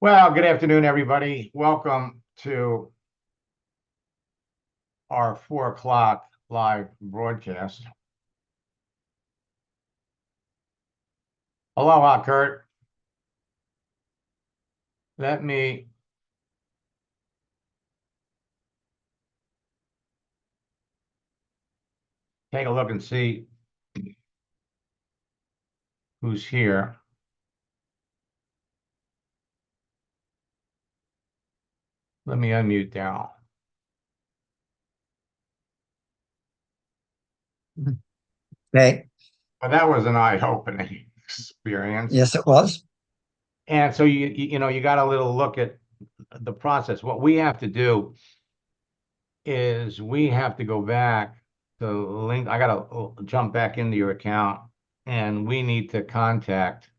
Well, good afternoon, everybody. Welcome to our 4 o'clock live broadcast. Aloha, Kurt. Let me take a look and see who's here. Let me unmute Dal. Okay. Well, that was an eye-opening experience. Yes, it was. And so you got a little look at the process. What we have to do is we have to go back to link. I got to jump back into your account, and we need to contact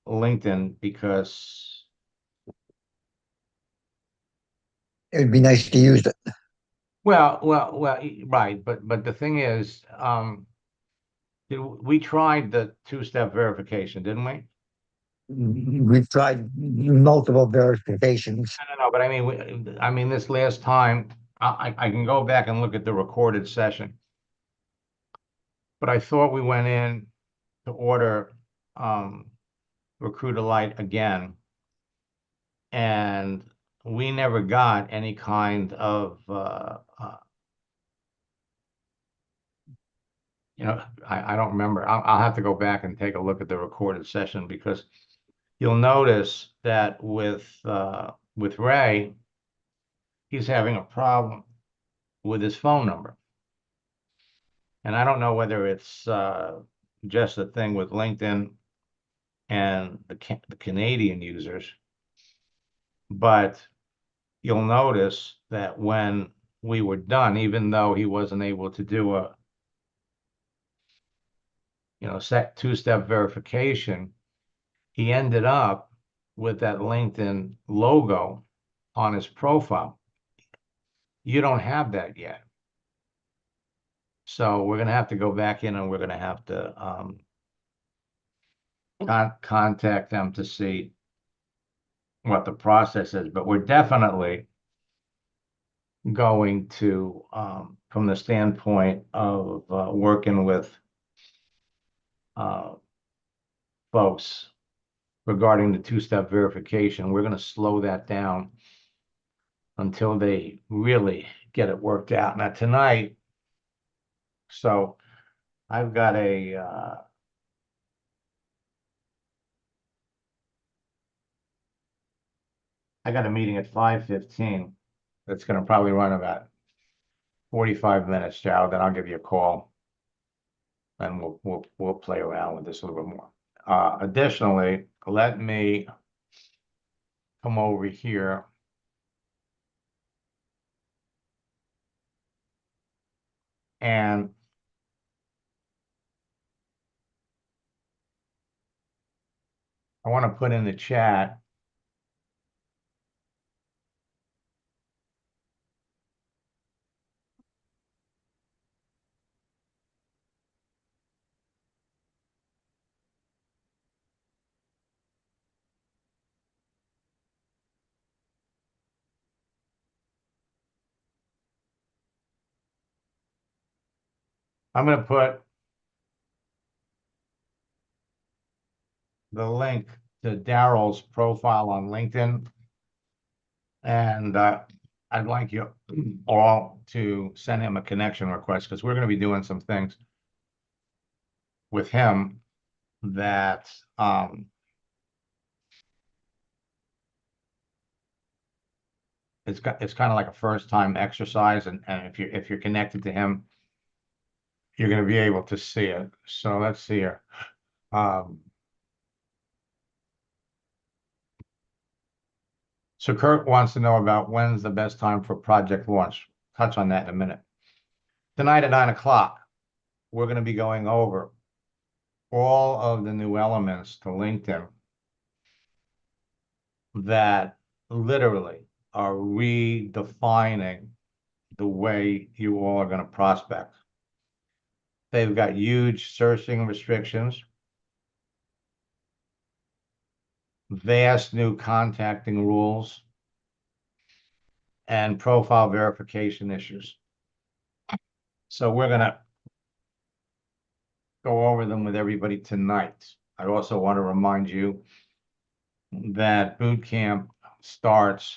LinkedIn because It would be nice to use it. right. But the thing is, we tried the two-step verification, didn't we? We've tried multiple verifications. No, but I mean, this last time, I can go back and look at the recorded session, but I thought we went in to order Recruiter Lite again, and we never got any kind of I don't remember. I'll have to go back and take a look at the recorded session because you'll notice that with Ray, he's having a problem with his phone number. And I don't know whether it's just a thing with LinkedIn and the Canadian users, but you'll notice that when we were done, even though he wasn't able to do a set two-step verification, he ended up with that LinkedIn logo on his profile. You don't have that yet. So we're going to have to go back in and we're going to have to contact them to see what the process is. But we're definitely going to, from the standpoint of working with folks regarding the two-step verification, we're going to slow that down until they really get it worked out. Now tonight, so I've got I got a meeting at 5:15. That's going to probably run about 45 minutes, Joe. Then I'll give you a call and we'll play around with this a little bit more. Additionally, let me come over here and I want to put in the chat I'm going to put the link to Daryl's profile on LinkedIn, and I'd like you all to send him a connection request because we're going to be doing some things with him that it's kind of like a first time exercise, and if you're connected to him, you're going to be able to see it. So let's see here. So Kurt wants to know about when's the best time for project launch. Touch on that in a minute. Tonight at 9 o'clock, we're going to be going over all of the new elements to LinkedIn that literally are redefining the way you all are going to prospect. They've got huge searching restrictions. vast new contacting rules and profile verification issues. So we're gonna go over them with everybody tonight. I also want to remind you that boot camp starts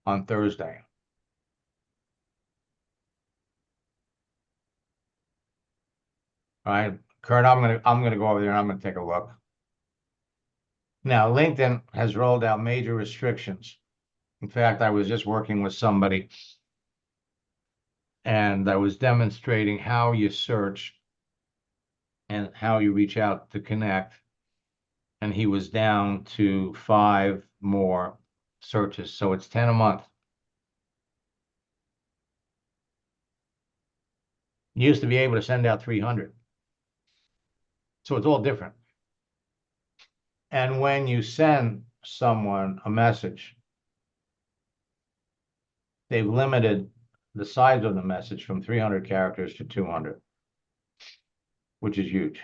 on Thursday. All right, Kurt, I'm gonna go over there and I'm gonna take a look. Now, LinkedIn has rolled out major restrictions. In fact, I was just working with somebody and I was demonstrating how you search and how you reach out to connect. And he was down to 5 more searches. So it's 10 a month. You used to be able to send out 300. So it's all different. And when you send someone a message, they've limited the size of the message from 300 characters to 200, which is huge.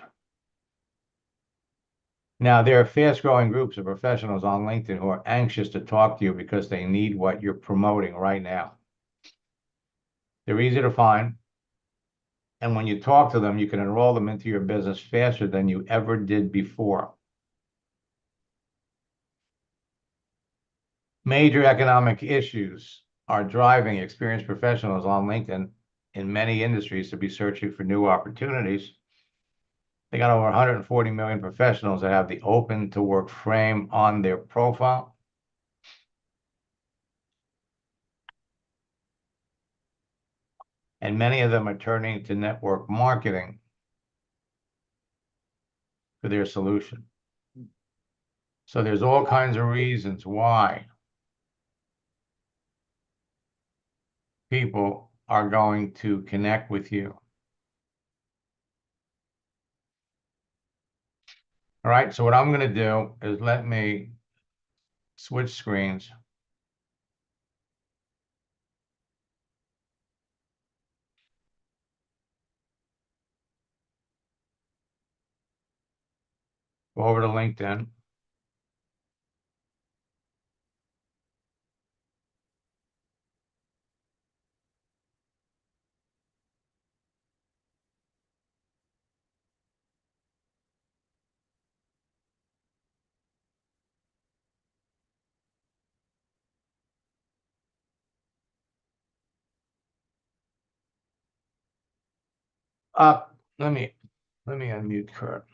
Now, there are fast-growing groups of professionals on LinkedIn who are anxious to talk to you because they need what you're promoting right now. They're easy to find. And when you talk to them, you can enroll them into your business faster than you ever did before. Major economic issues are driving experienced professionals on LinkedIn in many industries to be searching for new opportunities. They got over 140 million professionals that have the open to work frame on their profile. And many of them are turning to network marketing for their solution. So there's all kinds of reasons why people are going to connect with you. All right, so what I'm going to do is let me switch screens. Go over to LinkedIn. Let me unmute Kurt.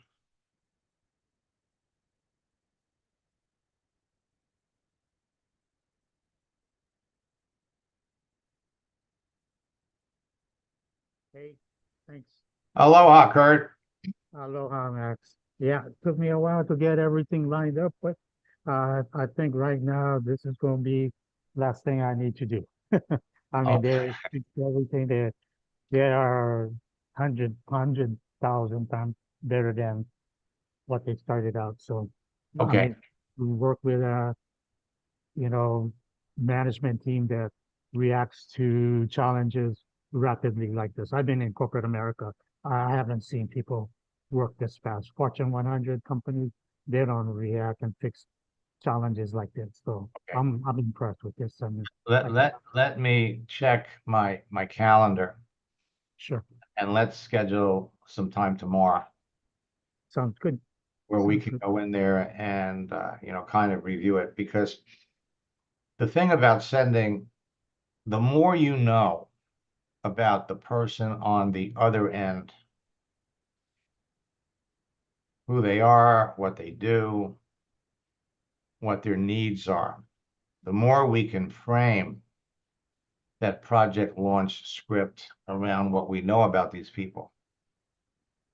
Hey, thanks. Aloha, Kurt. Aloha, Max. Yeah, it took me a while to get everything lined up, but I think right now this is going to be last thing I need to do. I mean, Okay. it's everything there. They are 100,000 times better than what they started out. So, I Okay. mean, we work with you know, management team that reacts to challenges rapidly like this. I've been in corporate America. I haven't seen people work this fast. Fortune 100 companies, they don't react and fix challenges like this. So Okay. I'm impressed with this. I mean, Let me check my calendar sure, and let's schedule some time tomorrow sounds good. where we Sounds can good. go in there and kind of review it, because the thing about sending, the more you know about the person on the other end, who they are, what they do, what their needs are, the more we can frame that project launch script around what we know about these people,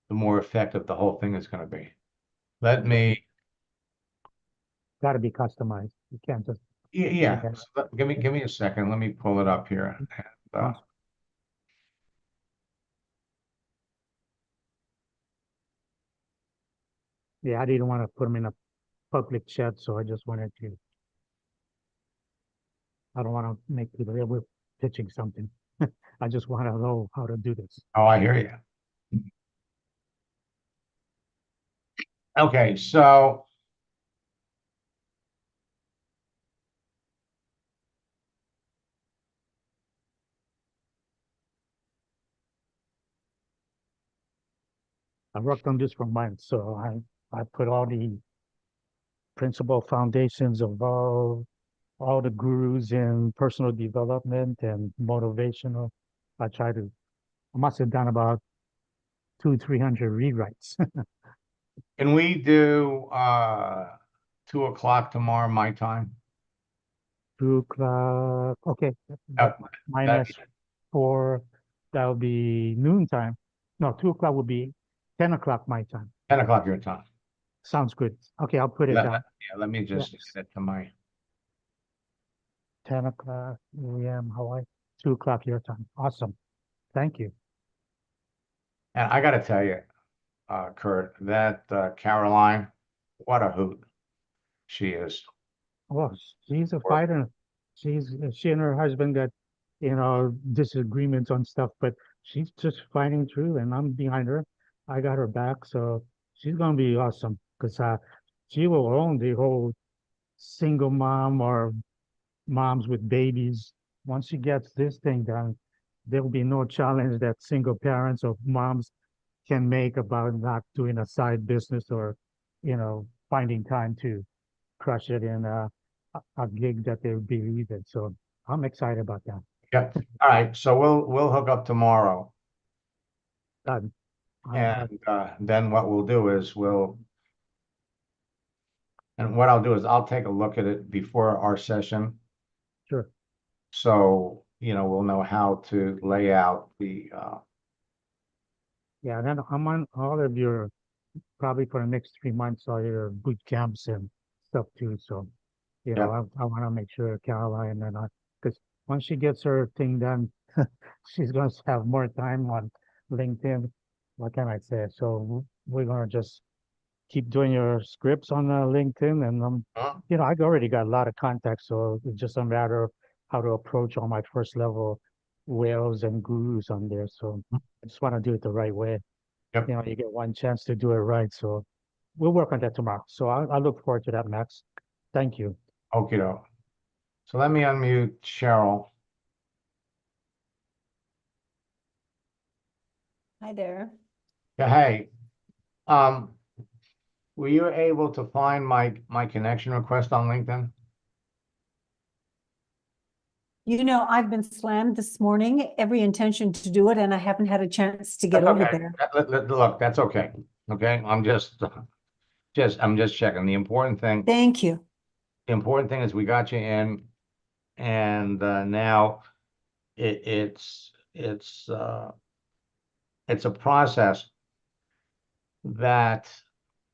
the more effective the whole thing is going to be. Let me, Got to be customized. You can't just yeah, send so give me a second. Let me pull it up here. And, it. Yeah, I didn't want to put them in a public chat, so I just wanted to. I don't want to make people, yeah, we're pitching something. I just want to know how to do this. oh, I hear you. Okay, so I worked on this for months, so I put all the principal foundations of all the gurus in personal development and motivational. I try to. I must have done about 300 rewrites. Can we do 2 o'clock tomorrow, my time? 2 o'clock. Okay, Uh, that minus 4. That'll be noon time. No, 2 o'clock would be 10 o'clock my time. 10 o'clock your time. Sounds good. Okay, I'll put it down. Yeah, let me just Yes. get it to my. 10 o'clock a.m. Hawaii. 2 o'clock your time. Awesome. Thank you. And I got to tell you, Kurt, that Caroline, what a hoot she is. Well, she's a Or- fighter. She and her husband got, disagreements on stuff, but she's just fighting through, and I'm behind her. I got her back, so she's gonna be awesome because she will own the whole single mom or moms with babies. Once she gets this thing done, there will be no challenge that single parents or moms can make about not doing a side business or, finding time to crush it in a gig that they believe in. So I'm excited about that. Yeah. All right. So we'll hook up tomorrow. Um, And then what we'll do is what I'll do is I'll take a look at it before our session. sure. So, we'll know how to lay out the, Yeah, and then I'm on all of your probably for the next 3 months, all your boot camps and stuff too. So, yeah, I want to make sure Caroline and I, because once she gets her thing done, she's going to have more time on LinkedIn. What can I say? So we're going to just keep doing your scripts on LinkedIn, and Huh? I've already got a lot of contacts, so it's just a matter of how to approach all my first level whales and gurus on there. So I just want to do it the right way. Yep. You get one chance to do it right. So we'll work on that tomorrow. So I look forward to that, Max. Thank you. Okay, doke. So let me unmute Cheryl. Hi there. Yeah, hey, um, were you able to find my connection request on LinkedIn? I've been slammed this morning, every intention to do it, and I haven't had a chance to get That's over okay. there. Look, that's okay. Okay, I'm just checking. The Thank you. important thing is we got you in, and now it's a process that,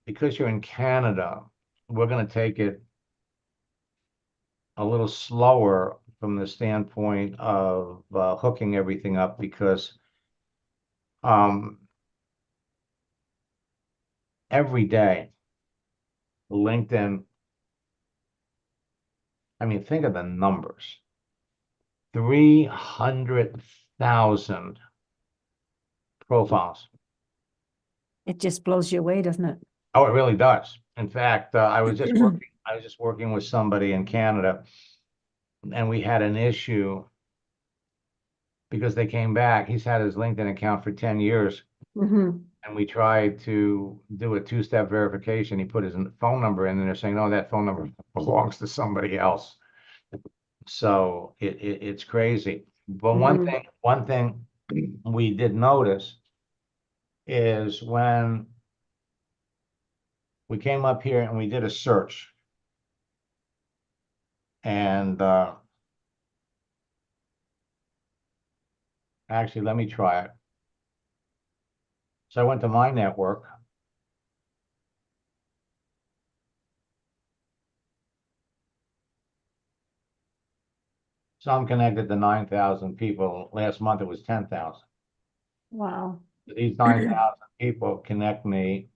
because you're in Canada, we're going to take it a little slower from the standpoint of hooking everything up, because um, every day LinkedIn, I mean, think of the numbers. 300,000 profiles. It just blows you away, doesn't it? Oh, it really does. In fact, I was just working with somebody in Canada, and we had an issue because they came back. He's had his LinkedIn account for 10 years, Hmm. and we tried to do a two-step verification. He put his phone number in, and they're saying, no, that phone number belongs to somebody else. So it's crazy. But one thing we did notice is when we came up here and we did a search, and actually, let me try it. So I went to my network. So I'm connected to 9,000 people. Last month it was 10,000. Wow. These 9,000 people connect me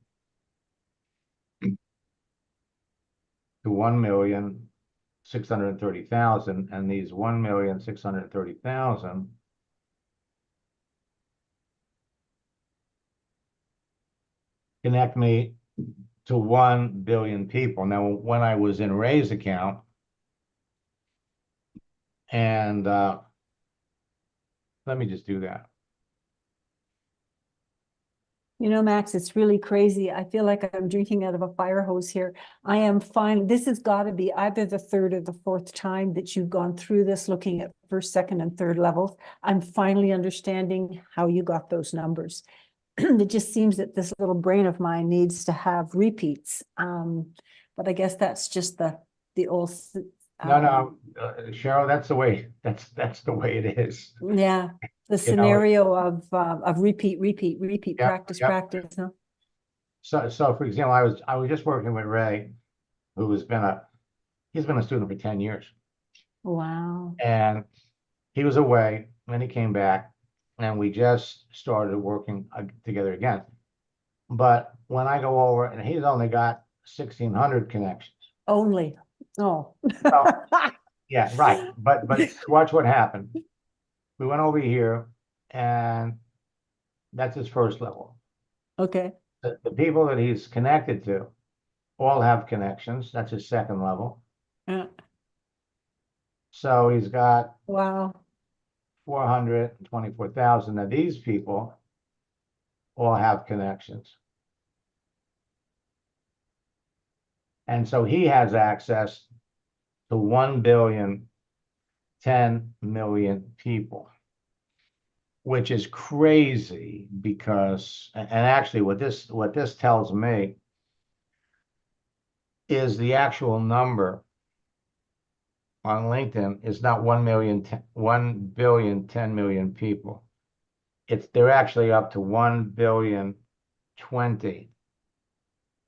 to 1,630,000, and these 1,630,000 connect me to 1 billion people. Now, when I was in Ray's account, and let me just do that. You know, Max, it's really crazy. I feel like I'm drinking out of a fire hose here. I am fine. This has got to be either the third or the fourth time that you've gone through this, looking at first, second, and third levels. I'm finally understanding how you got those numbers. It just seems that this little brain of mine needs to have repeats. But I guess that's just the old. No, Cheryl, that's the way, that's the way it is. Yeah, the You know, scenario of repeat, Yep, practice, yep. practice. Huh? So for example, I was just working with Ray, who he's been a student for 10 years. Wow. And he was away, and he came back, and we just started working together again. But when I go over, and he's only got 1,600 connections. Only. Oh. Well, yeah, right. But watch what happened. We went over here, and that's his first level. Okay. The people that he's connected to all have connections. That's his second level. Uh, So he's got wow. 424,000. Now these people all have connections. And so he has access to 1 billion, 10 million people, which is crazy because, and actually what this tells me is the actual number on LinkedIn is not 1 billion, 10 million people. They're actually up to 1 billion, 20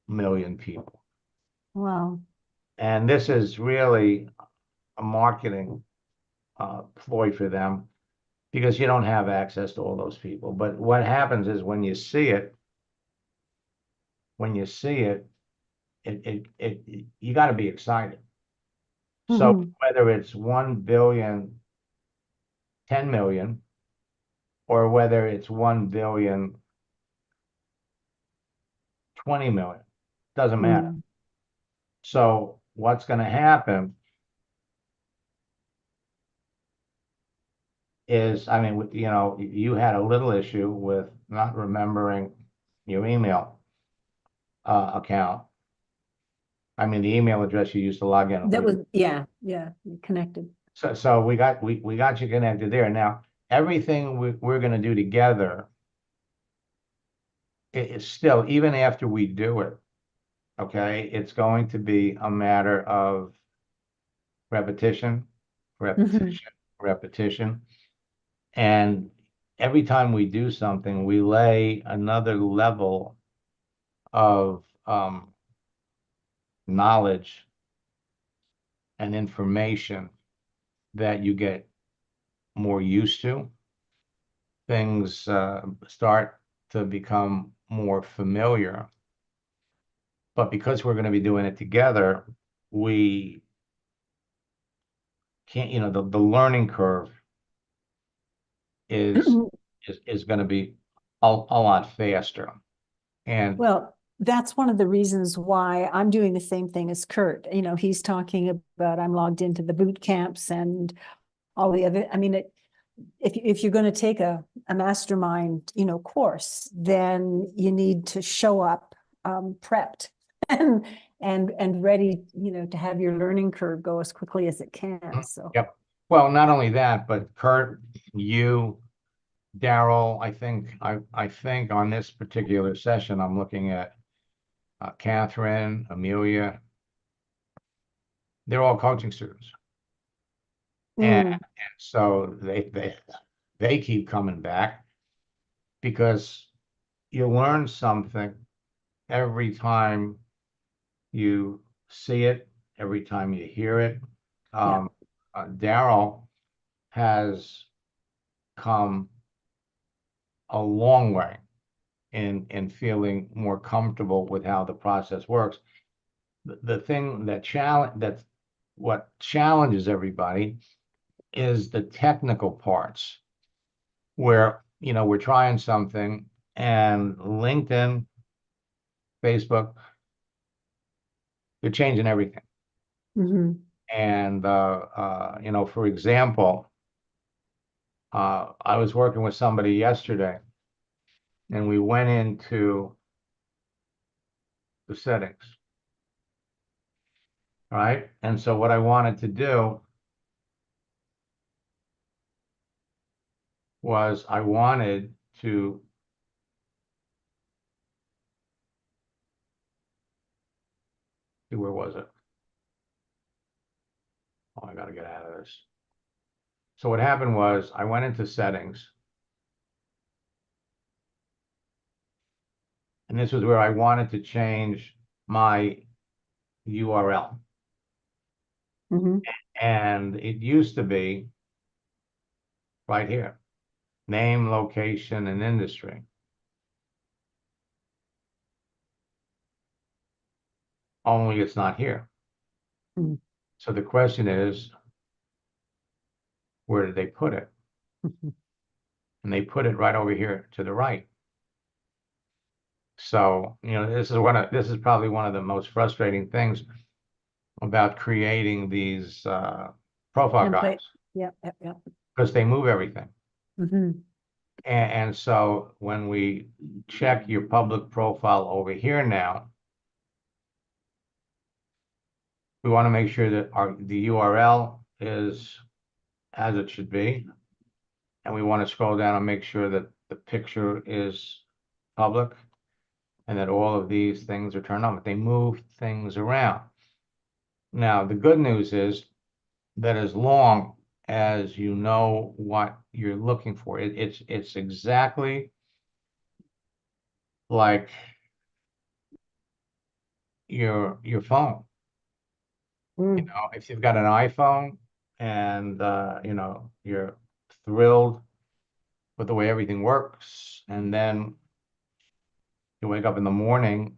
million people. Wow. And this is really a marketing ploy for them because you don't have access to all those people. But what happens is when you see it, you got to be excited. So Mhm. whether it's 1 billion, 10 million, or whether it's 1 billion, 20 million, doesn't matter. Mm. So what's going to happen is, I mean, you know, you had a little issue with not remembering your email account. I mean, the email address you used to log in. That was, yeah, connected. So we got you connected there. Now, everything we're going to do together is still, even after we do it, okay, it's going to be a matter of repetition, repetition, repetition. And every time we do something, we lay another level of knowledge and information that you get more used to. Things start to become more familiar. But because we're going to be doing it together, we can't, you know, the learning curve is going to be a lot faster. And Well, that's one of the reasons why I'm doing the same thing as Kurt. You know, he's talking about I'm logged into the boot camps and all the other. I mean, if you're going to take a mastermind, you know, course, then you need to show up prepped and ready, you know, to have your learning curve go as quickly as it can. So yep. Well, not only that, but Kurt, you, Daryl, I think on this particular session, I'm looking at Catherine, Amelia. They're all coaching students. And so they keep coming back because you learn something every time you see it, every time you hear it. Daryl has come a long way in feeling more comfortable with how the process works. The thing that's what challenges everybody is the technical parts where, you know, we're trying something and LinkedIn, Facebook, they're changing everything. And, you know, for example, I was working with somebody yesterday and we went into the settings. All right, and so what I wanted to do was I wanted to see, where was it? Oh, I gotta get out of this. So what happened was I went into settings, and this was where I wanted to change my URL. Mhm. And it used to be right here, name, location, and industry. Only it's not here. Mm. So the question is, where did they put it? And they put it right over here to the right. So, this is probably one of the most frustrating things about creating these profile Template. guides, Yep, yep, yep. because they move everything. Mhm. And so when we check your public profile over here now, we want to make sure that the URL is as it should be. And we want to scroll down and make sure that the picture is public and that all of these things are turned on, but they move things around. Now, the good news is that as long as you know what you're looking for, it's exactly like your phone. Mm. If you've got an iPhone and you're thrilled with the way everything works, and then you wake up in the morning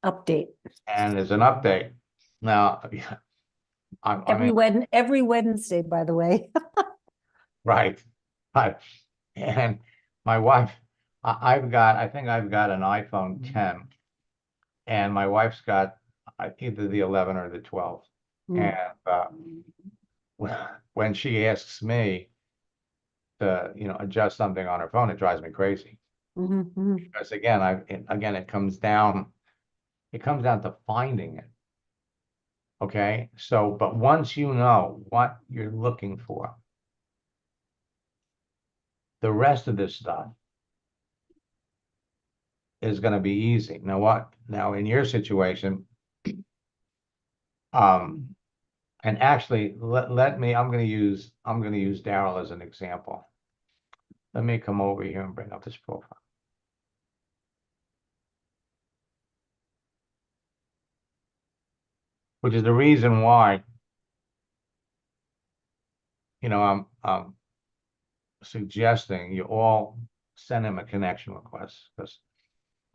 Update. and there's an update. Now, I mean, Every Wednesday, by the way. right, right. And my wife, I think I've got an iPhone 10, and my wife's got either the 11 or the 12. Mm. And when she asks me to, adjust something on her phone, it drives me crazy. Mhm, mhm. Because again, it comes down to finding it. Okay, so, but once you know what you're looking for, the rest of this stuff is going to be easy. Now in your situation, and actually let me, I'm going to use Daryl as an example. Let me come over here and bring up this profile. Which is the reason why, I'm suggesting you all send him a connection request, because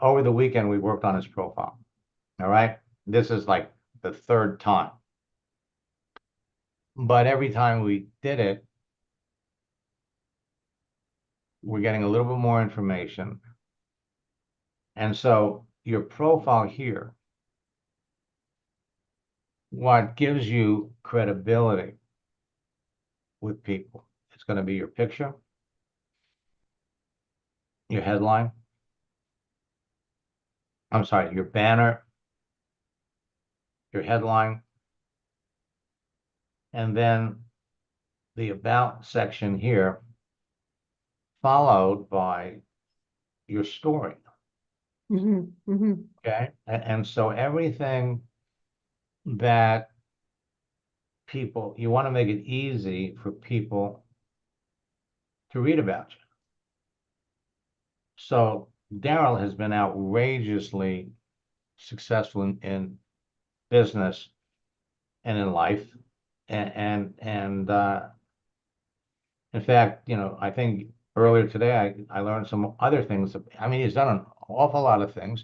over the weekend we worked on his profile. All right, this is like the third time, but every time we did it, we're getting a little bit more information. And so your profile here, what gives you credibility with people, it's going to be your picture, your headline, I'm sorry, your banner, your headline, and then the about section here, followed by your story. Mhm, mhm. Okay, and so everything that you want to make it easy for people to read about you. So Daryl has been outrageously successful in business and in life, and in fact, I think earlier today I learned some other things. I mean, he's done an awful lot of things.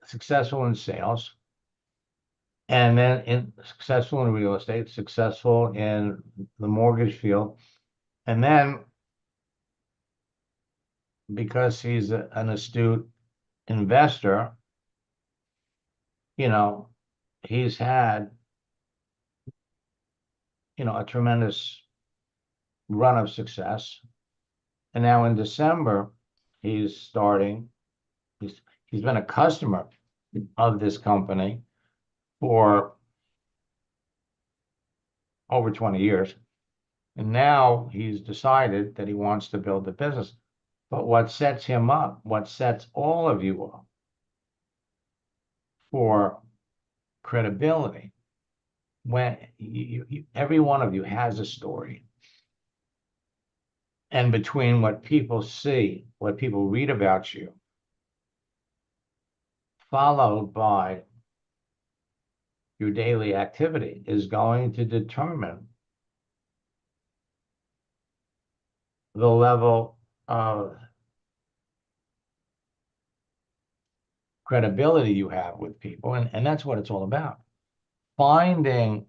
Successful in sales, and then successful in real estate, successful in the mortgage field, and then because he's an astute investor, he's had a tremendous run of success. And now in December, he's starting, he's been a customer of this company for over 20 years. And now he's decided that he wants to build a business. But what sets him up, what sets all of you up for credibility, when every one of you has a story. And between what people see, what people read about you, followed by your daily activity, is going to determine the level of credibility you have with people. And that's what it's all about. Finding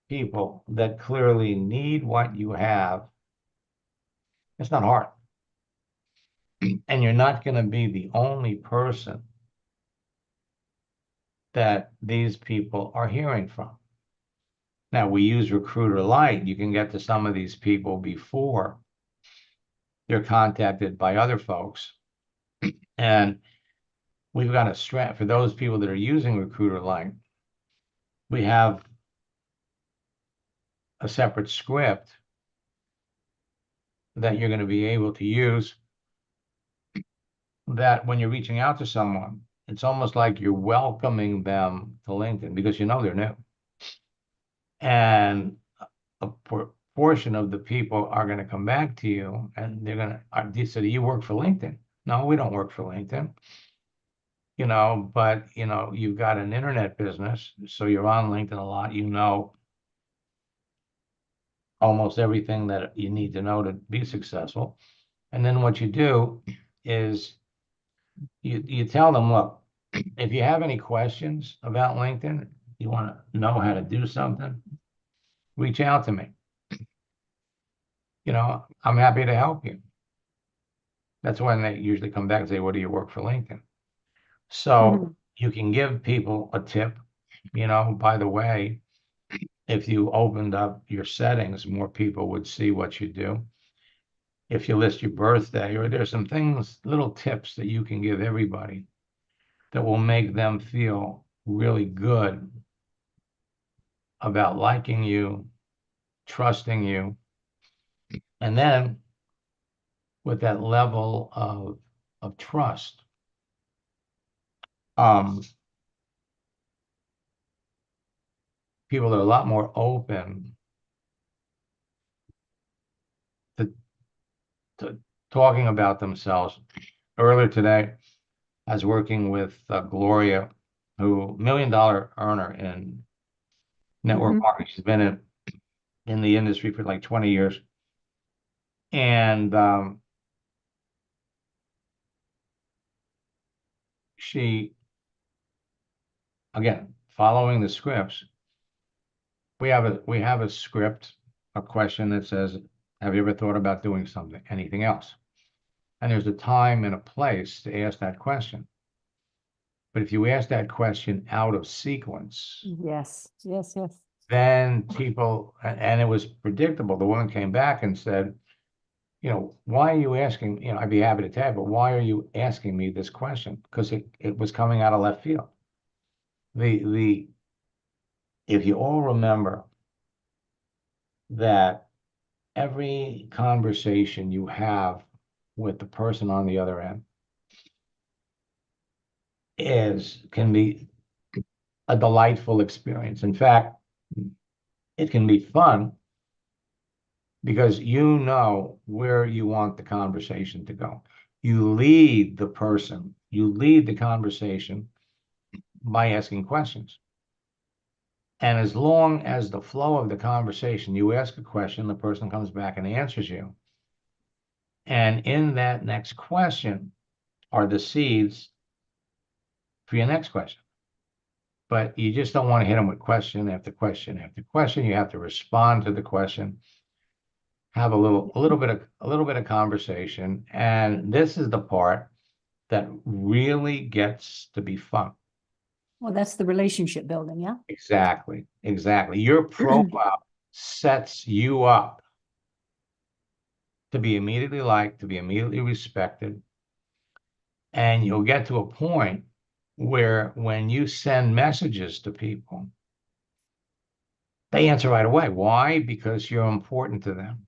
people that clearly need what you have. It's not hard. And you're not going to be the only person that these people are hearing from. Now, we use Recruiter Lite. You can get to some of these people before they're contacted by other folks. And we've got a strat for those people that are using Recruiter Lite. We have a separate script that you're going to be able to use, that when you're reaching out to someone, it's almost like you're welcoming them to LinkedIn because you know they're new. And a portion of the people are going to come back to you and they're going to say, do you work for LinkedIn? No, we don't work for LinkedIn. You know, but, you know, you've got an internet business, so you're on LinkedIn a lot. You know almost everything that you need to know to be successful. And then what you do is you tell them, look, if you have any questions about LinkedIn, you want to know how to do something, reach out to me. You know, I'm happy to help you. That's when they usually come back and say, what do you work for LinkedIn? So you can give people a tip, you know, by the way, if you opened up your settings, more people would see what you do. If you list your birthday, or there's some things, little tips that you can give everybody that will make them feel really good about liking you, trusting you. And then with that level of trust, people are a lot more open to talking about themselves. Earlier today, I was working with Gloria, who $1 million earner in network marketing. She's been in the industry for like 20 years. And she, again, following the scripts, we have a script, a question that says, have you ever thought about doing something, anything else? And there's a time and a place to ask that question. But if you ask that question out of sequence, Yes. then people, and it was predictable. The woman came back and said, you know, why are you asking, you know, I'd be happy to tell you, but why are you asking me this question? Because it was coming out of left field. If you all remember that every conversation you have with the person on the other end can be a delightful experience. In fact, it can be fun because you know where you want the conversation to go. You lead the person, you lead the conversation by asking questions. And as long as the flow of the conversation, you ask a question, the person comes back and answers you. And in that next question are the seeds for your next question. But you just don't want to hit them with question after question after question. You have to respond to the question, have a little bit of conversation. And this is the part that really gets to be fun. Well, that's the relationship building, yeah? Exactly. Your profile sets you up to be immediately liked, to be immediately respected. And you'll get to a point where when you send messages to people, they answer right away. Why? Because you're important to them.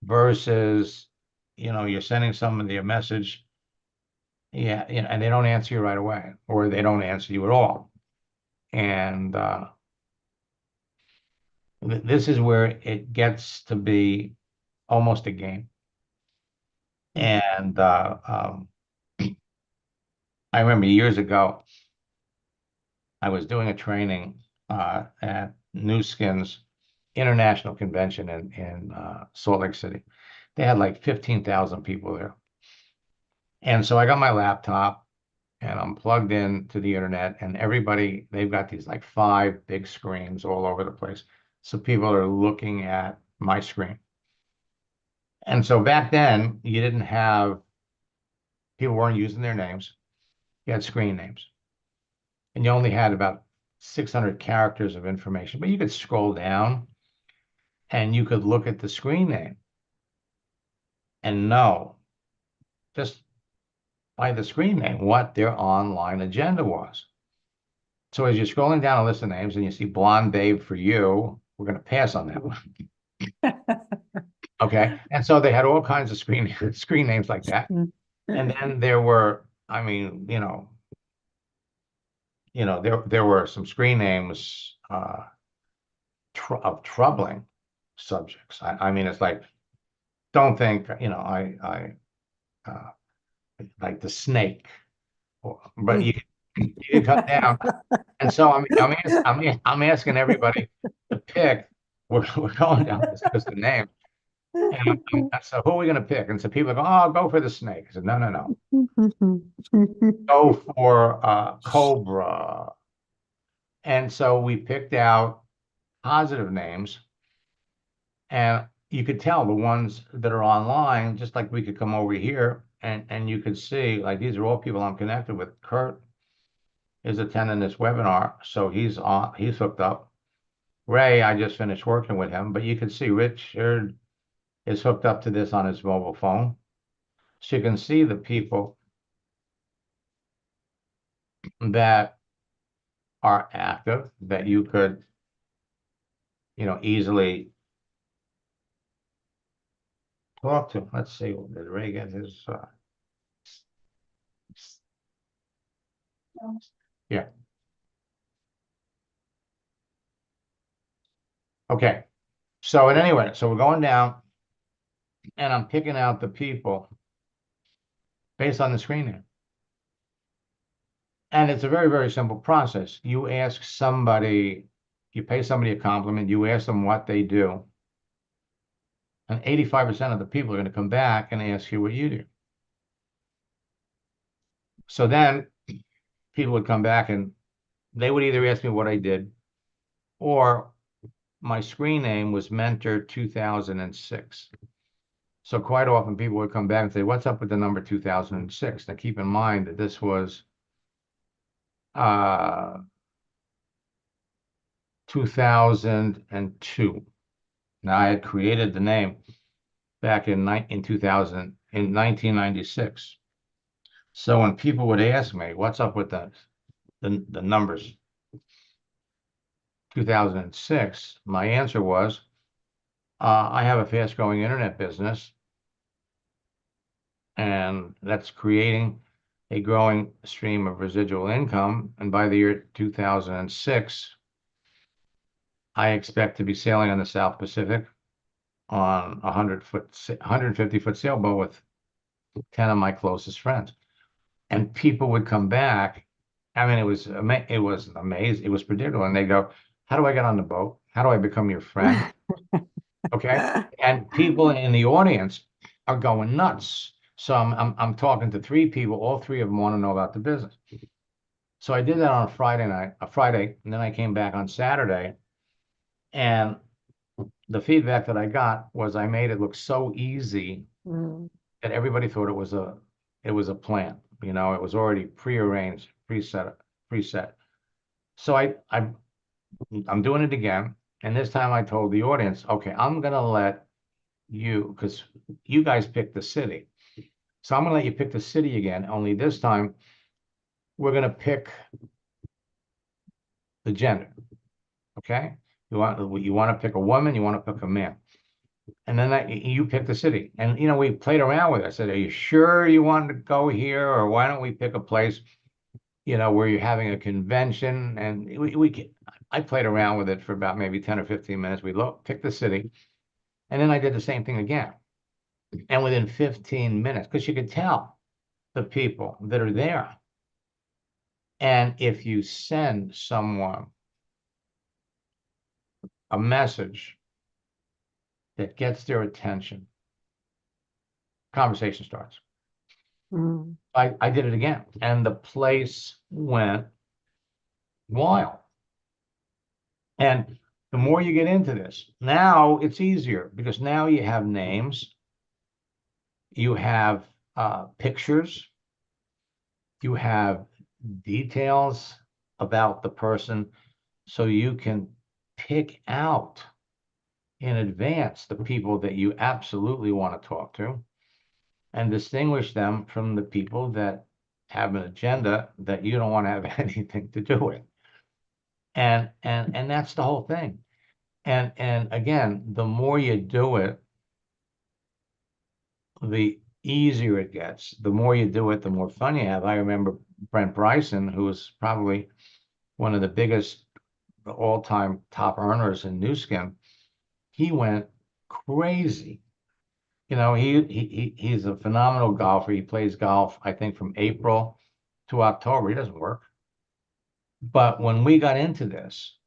Versus, you're sending somebody a message, yeah, and they don't answer you right away, or they don't answer you at all. And this is where it gets to be almost a game. And I remember years ago, I was doing a training at New Skin's international convention in Salt Lake City. They had like 15,000 people there. And so I got my laptop and I'm plugged in to the internet, and everybody, they've got these like 5 big screens all over the place. So people are looking at my screen. And so back then, people weren't using their names. You had screen names. And you only had about 600 characters of information, but you could scroll down and you could look at the screen name and know just by the screen name what their online agenda was. So as you're scrolling down a list of names and you see Blonde Babe for you, we're going to pass on that one. Okay. And so they had all kinds of screen names like that. And then there were, there were some screen names of troubling subjects. I mean, it's like, don't think, I like the snake, but you can cut down. And so I'm asking everybody to pick. We're going down this list of names. And so who are we going to pick? And so people go, oh, go for the snake. I said, no. Go for Cobra. And so we picked out positive names, and you could tell the ones that are online, just like we could come over here and you could see, like, these are all people I'm connected with. Kurt is attending this webinar, so he's hooked up. Ray, I just finished working with him, but you can see Richard is hooked up to this on his mobile phone. So you can see the people that are active that you could, easily talk to. Let's see, did Ray get his? Yeah. Okay. So at any rate, so we're going down, and I'm picking out the people based on the screen name. And it's a very, very simple process. You ask somebody, you pay somebody a compliment, you ask them what they do, and 85% of the people are going to come back and ask you what you do. So then people would come back and they would either ask me what I did, or my screen name was Mentor 2006. So quite often people would come back and say, what's up with the number 2006? Now keep in mind that this was 2002. Now I had created the name back in 1996. So when people would ask me, what's up with the numbers 2006, my answer was, I have a fast growing internet business, and that's creating a growing stream of residual income. And by the year 2006, I expect to be sailing on the South Pacific on a 150-foot sailboat with 10 of my closest friends. And people would come back. I mean, it was amazing. It was predictable. And they go, how do I get on the boat? How do I become your friend? Okay. And people in the audience are going nuts. So I'm talking to 3 people. All 3 of them want to know about the business. So I did that on a Friday, and then I came back on Saturday, and the feedback that I got was I made it look so easy that everybody thought it was a plan. It was already prearranged, preset. So I'm doing it again, and this time I told the audience, okay, I'm gonna let you, because you guys picked the city. So I'm gonna let you pick the city again, only this time we're gonna pick the gender. Okay? You want to pick a woman, you want to pick a man. And then you pick the city. And we played around with it. I said, are you sure you want to go here? Or why don't we pick a place, where you're having a convention? And I played around with it for about maybe 10 or 15 minutes. We picked the city. And then I did the same thing again. And within 15 minutes, because you could tell the people that are there. And if you send someone a message that gets their attention, conversation starts. Mm. I did it again, and the place went wild. And the more you get into this, now it's easier because now you have names, you have pictures, you have details about the person, so you can pick out in advance the people that you absolutely want to talk to and distinguish them from the people that have an agenda that you don't want to have anything to do with. And that's the whole thing. And again, the more you do it, the easier it gets. The more you do it, the more fun you have. I remember Brent Bryson, who was probably one of the biggest all-time top earners in Nu Skin. He went crazy. He's a phenomenal golfer. He plays golf, I think, from April to October. He doesn't work. But when we got into this,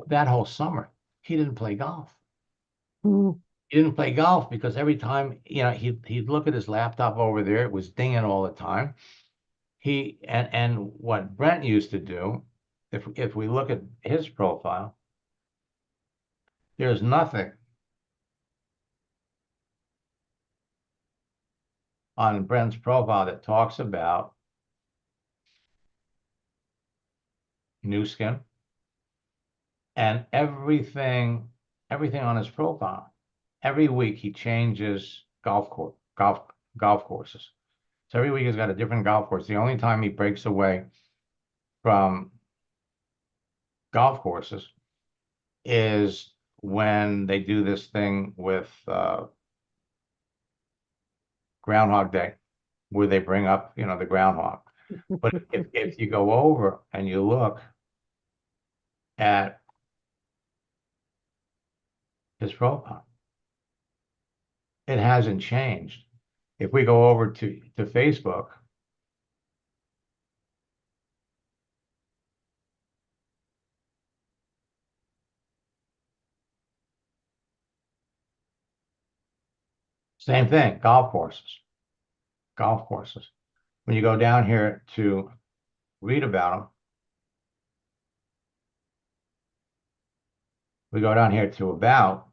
that whole summer, he didn't play golf. Mm. He didn't play golf because every time, he'd look at his laptop over there, it was dinging all the time. And what Brent used to do, if we look at his profile, there's nothing on Brent's profile that talks about Nu Skin, and everything on his profile. Every week he changes golf courses. So every week he's got a different golf course. The only time he breaks away from golf courses is when they do this thing with Groundhog Day, where they bring up, the groundhog. But if you go over and you look at his profile, it hasn't changed. If we go over to Facebook, same thing, golf courses. When you go down here to read about them, we go down here to about.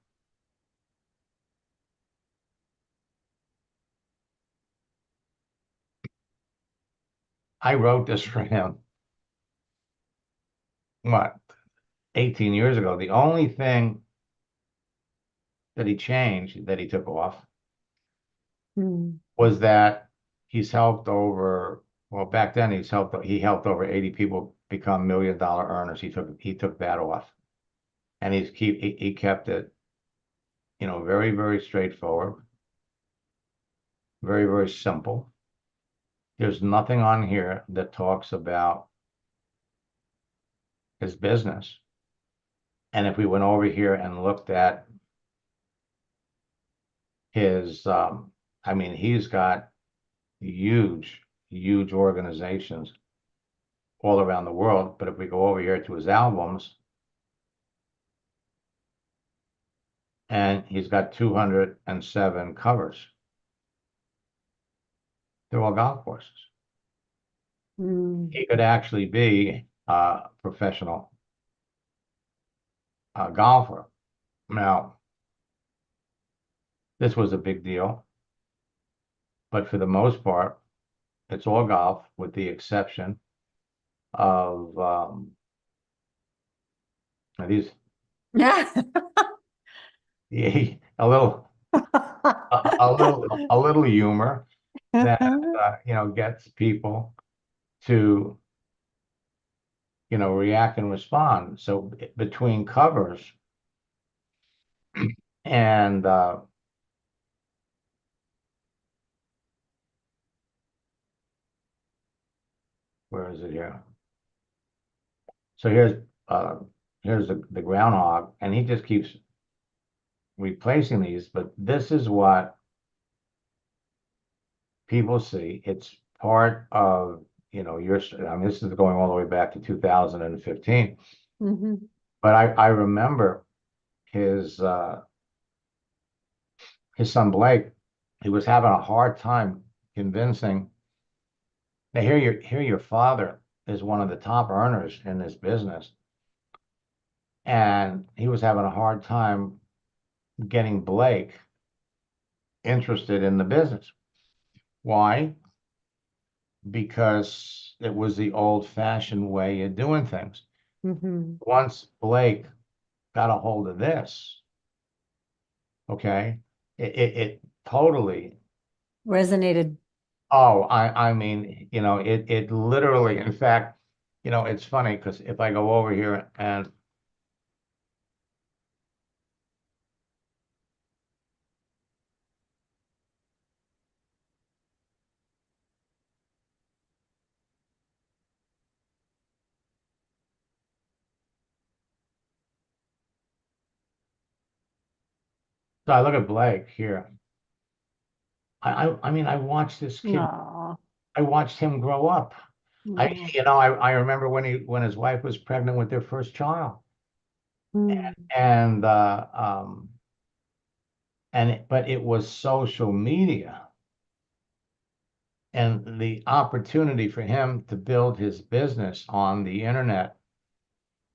I wrote this for him, 18 years ago. The only thing that he changed, that he took off, Mm. was that he's helped over, well, back then he helped over 80 people become $1 million earners. He took that off. And he kept it, very, very straightforward, very, very simple. There's nothing on here that talks about his business. And if we went over here and looked at his, he's got huge organizations all around the world. But if we go over here to his albums, and he's got 207 covers. They're all golf courses. Mm. He could actually be a professional golfer. Now, this was a big deal, but for the most part, it's all golf, with the exception of these. Yeah. A little a little humor that, gets people to, react and respond. So between covers and, where is it here? So here's the groundhog, and he just keeps replacing these, but this is what people see. It's part of, I mean, this is going all the way back to 2015. Mhm. But I remember his son Blake, he was having a hard time convincing. Now here your father is one of the top earners in this business, and he was having a hard time getting Blake interested in the business. Why? Because it was the old-fashioned way of doing things. Mhm. Once Blake got a hold of this, okay, it totally, Resonated. oh, I mean, it literally, in fact, it's funny because if I go over here and so I look at Blake here, I mean, I watched this kid, Aw. I watched him grow up. Aw. I remember when his wife was pregnant with their first child. Mm. And but it was social media and the opportunity for him to build his business on the internet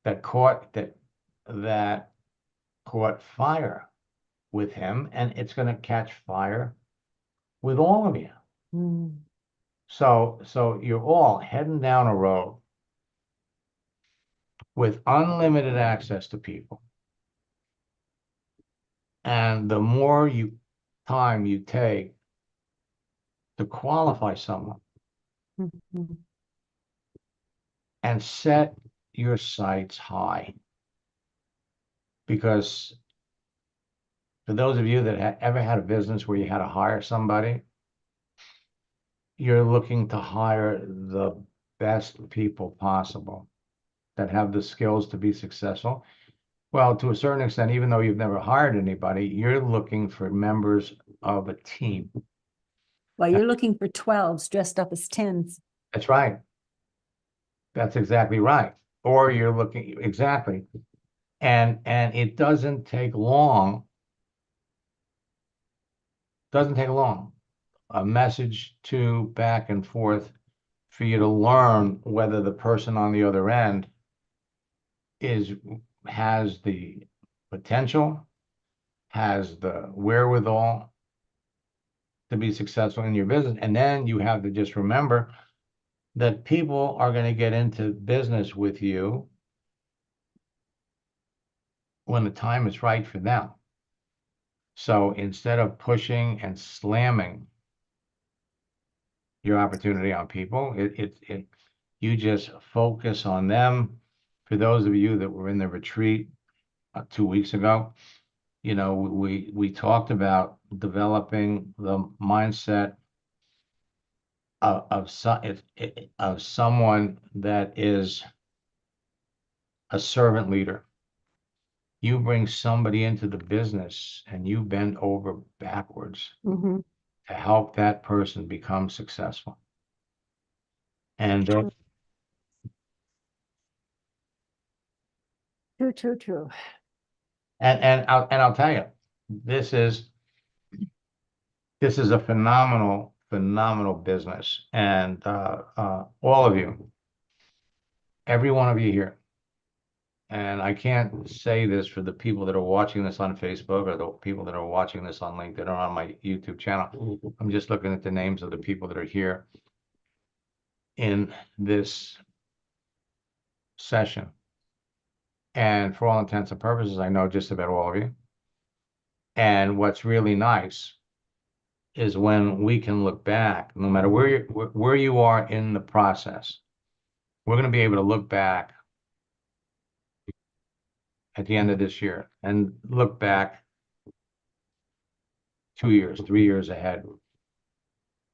that caught fire with him, and it's going to catch fire with all of you. Mm. So you're all heading down a road with unlimited access to people. And the more time you take to qualify someone Mhm. and set your sights high, because for those of you that ever had a business where you had to hire somebody, you're looking to hire the best people possible that have the skills to be successful. Well, to a certain extent, even though you've never hired anybody, you're looking for members of a team. Well, you're looking for 12s dressed up as 10s. That's right. That's exactly right. Or you're looking, exactly. And it doesn't take long, a message to back and forth for you to learn whether the person on the other end has the potential, has the wherewithal to be successful in your business. And then you have to just remember that people are going to get into business with you when the time is right for them. So instead of pushing and slamming your opportunity on people, you just focus on them. For those of you that were in the retreat 2 weeks ago, we talked about developing the mindset of someone that is a servant leader. You bring somebody into the business and you bend over backwards Mhm. to help that person become successful. And True, true, true. I'll tell you, this is a phenomenal business, and all of you, every one of you here. And I can't say this for the people that are watching this on Facebook or the people that are watching this on LinkedIn or on my YouTube channel. I'm just looking at the names of the people that are here in this session. And for all intents and purposes, I know just about all of you. And what's really nice is when we can look back, no matter where you are in the process. We're going to be able to look back at the end of this year and look back 2 years, 3 years ahead.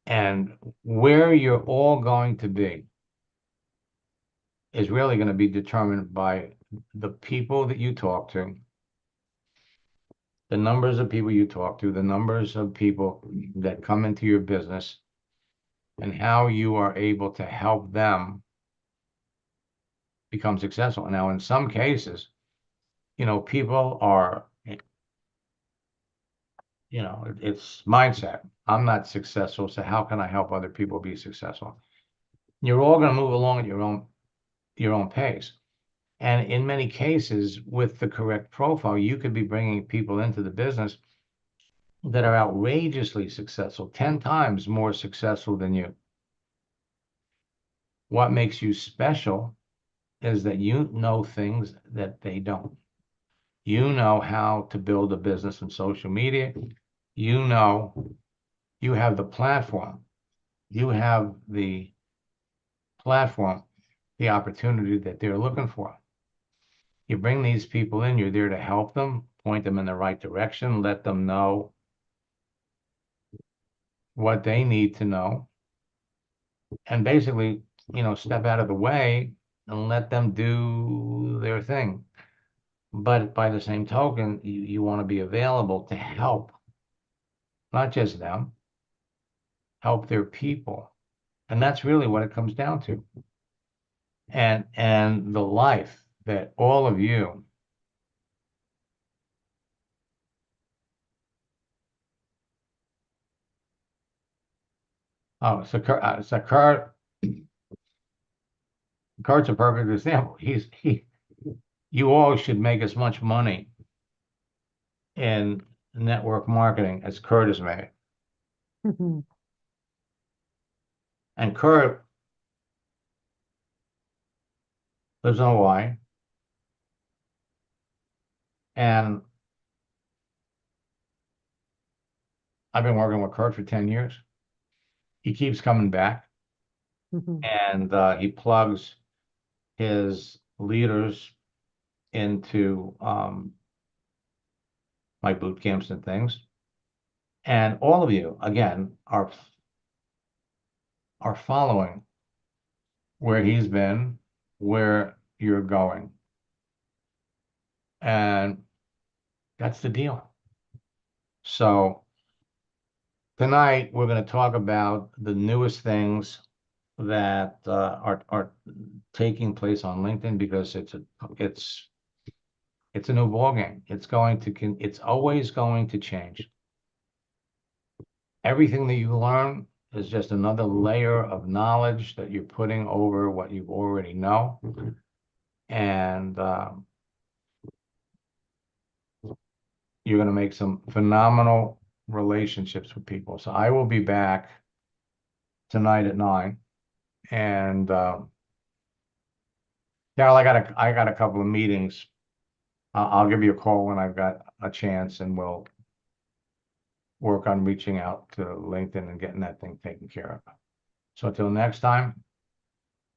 And where you're all going to be is really going to be determined by the people that you talk to, the numbers of people you talk to, the numbers of people that come into your business, and how you are able to help them become successful. Now, in some cases, people are, it's mindset. I'm not successful, so how can I help other people be successful? You're all going to move along at your own pace. And in many cases, with the correct profile, you could be bringing people into the business that are outrageously successful, 10 times more successful than you. What makes you special is that you know things that they don't. You know how to build a business in social media. You have the platform. You have the platform, the opportunity that they're looking for. You bring these people in, you're there to help them, point them in the right direction, let them know what they need to know, and basically, step out of the way and let them do their thing. But by the same token, you want to be available to help, not just them, help their people. And that's really what it comes down to. And the life that all of you Kurt's a perfect example. You all should make as much money in network marketing as Kurt has made. Mhm. And Kurt lives in Hawaii. And I've been working with Kurt for 10 years. He keeps coming back, Mhm. and he plugs his leaders into my boot camps and things. And all of you, again, are following where he's been, where you're going. And that's the deal. So tonight we're going to talk about the newest things that are taking place on LinkedIn, because it's a new ballgame. It's always going to change. Everything that you learn is just another layer of knowledge that you're putting over what you already know. And you're going to make some phenomenal relationships with people. So I will be back tonight at 9. And Carol, I got a couple of meetings. I'll give you a call when I've got a chance, and we'll work on reaching out to LinkedIn and getting that thing taken care of. So until next time,